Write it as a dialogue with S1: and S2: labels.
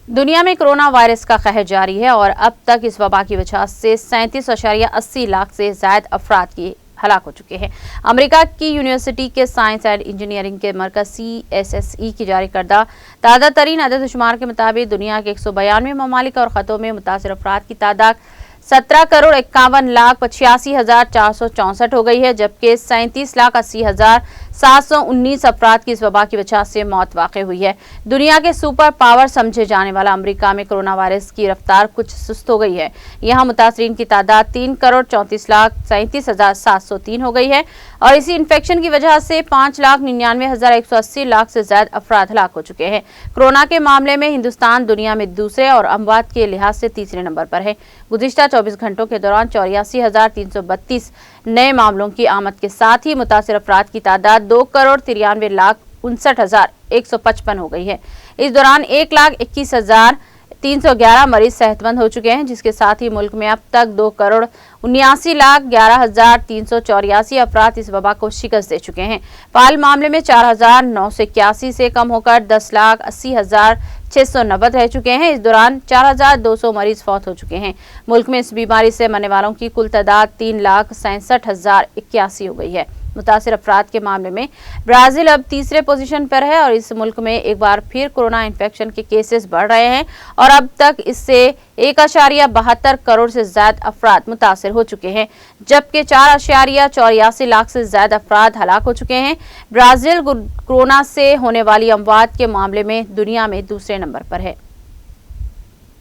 S1: दुनिया में corona virus का कहर जारी है और अब तक इस वबा की वजह से 37.80 लाख से ज्यादा अफराद की हलाक हो चुके हैं। अमेरिका की यूनिवर्सिटी के साइंस एंड इंजीनियरिंग के मरकज CSSE की जारी करदा ताज़ा तरीन अदद शुमार के मुताबिक दुनिया के 192 ममालिक और ख़तों में मुतासर अफराद की तादाद 17,51,85,464 हो गई है, जबकि 37,80,719 अफराद की इस वबा की वजह से मौत वाक़ हुई है। दुनिया के सुपर पावर समझे जाने वाला अमेरिका में कोरोना वायरस की रफ्तार कुछ सुस्त हो गई है। यहाँ मुतासरीन की तादाद 3,34,37,703 हो गई है और इसी इन्फेक्शन की वजह से 5,99,180 लाख से ज्यादा अफराद हलाक हो चुके हैं। कोरोना के मामले में हिंदुस्तान दुनिया में दूसरे और अमवात के लिहाज से तीसरे नंबर पर है। गुज़िश्ता 24 घंटों के दौरान 84,332 नए मामलों की आमद के साथ ही मुतासिर अफराद की तादाद 2,93,59,155 हो गई है। इस दौरान 1,21,311 मरीज सेहतमंद हो चुके हैं, जिसके साथ ही मुल्क में अब तक 2,79,11,384 अफराद इस वबा को शिकस्त दे चुके हैं। फाल मामले में 4,981 से कम होकर 10,80,690 रह चुके हैं। इस दौरान 4,200 मरीज फौत हो चुके हैं। मुल्क में इस बीमारी से मरने वालों की कुल तादाद 3,67,081 हो गई है। मुतासिर अफराद के मामले में ब्राजील अब तीसरे पोजीशन पर है और इस मुल्क में एक बार फिर कोरोना इन्फेक्शन के केसेस बढ़ रहे हैं और अब तक इससे 1.72 करोड़ से ज्यादा अफराद मुतासिर हो चुके हैं, जबकि 4.84 लाख से ज्यादा अफराद हलाक हो चुके हैं। ब्राजील कोरोना से होने वाली अमवात के मामले में दुनिया में दूसरे नंबर पर है।